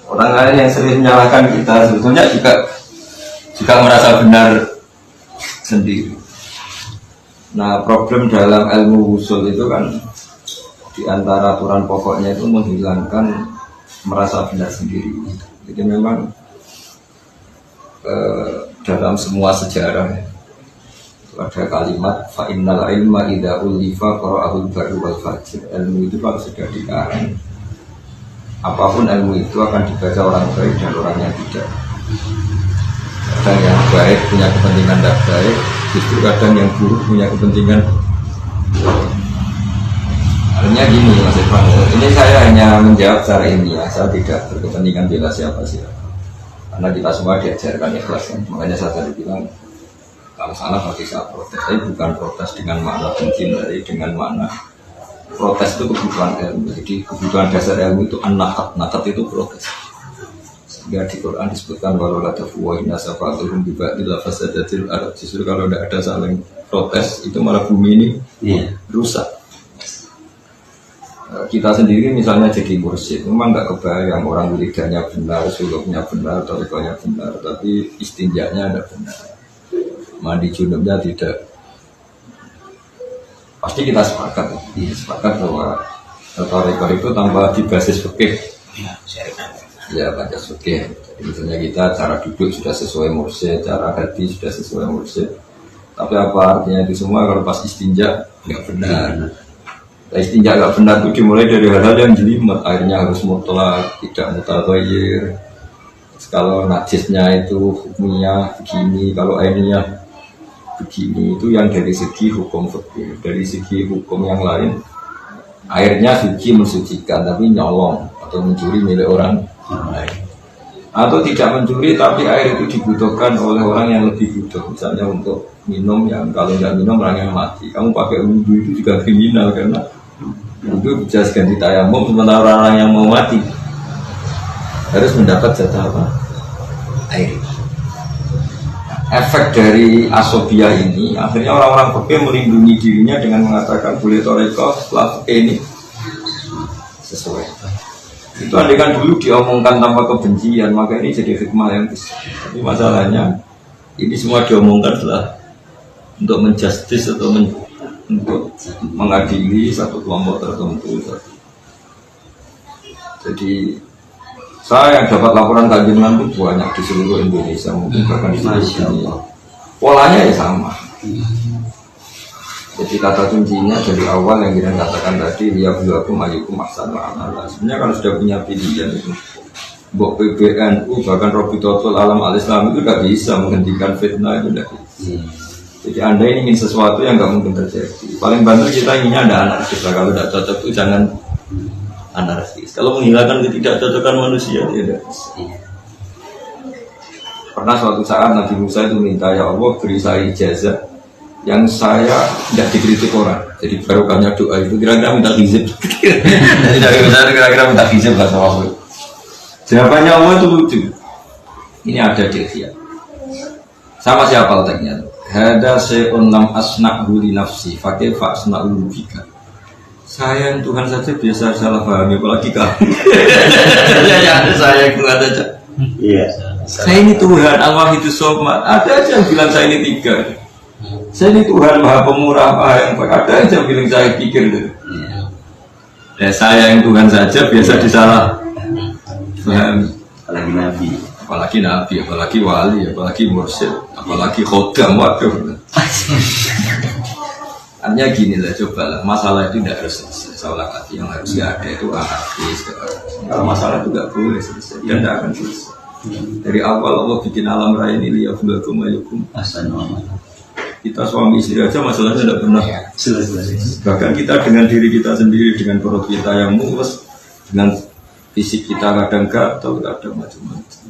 Orang lain yang sering menyalahkan kita sebetulnya juga merasa benar sendiri. Nah, problem dalam ilmu usul itu kan di antara aturan pokoknya itu menghilangkan merasa benar sendiri. Jadi memang dalam semua sejarah ada kalimat fa innal ilma idza ulifa qara'ahul barru wal fajir. Ilmu itu kalau sudah dikarang, apapun ilmu itu akan dibaca orang baik dan orang yang tidak. Kadang yang baik punya kepentingan tidak baik, justru kadang yang buruk punya kepentingan. Artinya gini Mas Irfan, ini saya hanya menjawab secara ilmiah, saya tidak berkepentingan bela siapa-siapa. Karena kita semua diajarkan ikhlas kan, makanya saya tadi bilang kalau salah pasti saya protes, tapi bukan protes dengan makna benci, dari dengan makna protes itu kebutuhan ilmu. Jadi kebutuhan dasar ilmu itu nakat itu protes. Sehingga di Quran disebutkan walau la tafuwahin nasafatuhum bibadil lafasadatil arad. Justru kalau tidak ada saling protes itu malah bumi ini rusak. Kita sendiri misalnya jadi mursyid, memang nggak kebayang orang wiridanya benar, suluknya benar, torikonya benar, tapi istinjaknya ada benar, mandi junubnya tidak. Pasti kita sepakat bahwa toriko itu tanpa di basis fikih, ya basis fikih. Jadi misalnya kita cara duduk sudah sesuai mursyid, cara hati sudah sesuai mursyid, tapi apa artinya itu semua kalau pas istinja nggak benar. Istinja nggak benar itu dimulai dari hal-hal yang jelimet, airnya harus mutlak, tidak mutaghayyir. Kalau najisnya itu hukumnya begini, kalau airnya begini, itu yang dari segi hukum fikih. Dari segi hukum yang lain, airnya suci mensucikan, tapi nyolong atau mencuri milik orang lain. Atau tidak mencuri, tapi air itu dibutuhkan oleh orang yang lebih butuh. Misalnya untuk minum, yang kalau nggak minum orang yang mati. Kamu pakai wudhu itu juga kriminal karena wudhu bisa ganti tayamum, sementara orang yang mau mati harus mendapat jatah apa? Air. Efek dari asobia ini akhirnya orang-orang fikih melindungi dirinya dengan mengatakan boleh toreko setelah fikih ini sesuai. Itu andai kan dulu diomongkan tanpa kebencian, maka ini jadi hikmah yang besar. Tapi masalahnya ini semua diomongkan setelah untuk menjustis atau untuk mengadili satu kelompok tertentu. Jadi saya yang dapat laporan kajian itu banyak di seluruh Indonesia, mungkin bahkan di seluruh dunia. Polanya ya sama. Jadi kata kuncinya dari awal yang kita katakan tadi, ya beliaukum ayyukum ahsanu amala. Sebenarnya kalau sudah punya pilihan itu, Mbok PBNU bahkan Robitotul Alam Al-Islam itu tidak bisa menghentikan fitnah, itu tidak bisa. Jadi Anda ini ingin sesuatu yang nggak mungkin terjadi. Paling banter kita inginnya ada anarkis. Kalau tidak cocok itu jangan anarkis. Kalau menghilangkan ketidakcocokan manusia tidak bisa. Pernah suatu saat Nabi Musa itu minta, ya Allah beri saya ijazah yang saya tidak dikritik orang. Jadi barokahnya doa itu kira-kira minta hizib. Jadi dari besar kira-kira minta hizib bahasa Allah. Jawabannya Allah itu lucu. Ini ada di Ikhya. Sama siapa letaknya? Hada syai'un lam asna'hu li nafsi fa kaifa asna'u bika. Saya Tuhan saja biasa salah paham, apalagi kamu. Ya saya Tuhan saja. Iya. Saya ini Tuhan Al-Wahidus Shomad. Ada aja yang bilang saya ini tiga. Saya ini Tuhan Maha Pemurah, Maha yang baik. Ada aja yang bilang saya pikir. Ya saya yang Tuhan saja biasa disalah paham. Apalagi Nabi, apalagi wali, apalagi mursyid, apalagi khodam, waduh. Artinya gini lah, cobalah, masalah itu tidak harus selesai. Salah kata yang harus ada itu anarkis. Kalau masalah itu tidak boleh selesai, dan tidak akan selesai. Dari awal Allah bikin alam raya ini, liyabluwakum ayyukum ahsanu amala. Kita suami istri aja masalahnya tidak pernah selesai. Bahkan kita dengan diri kita sendiri, dengan perut kita yang mulus, dengan fisik kita kadang gatal, kadang macam-macam.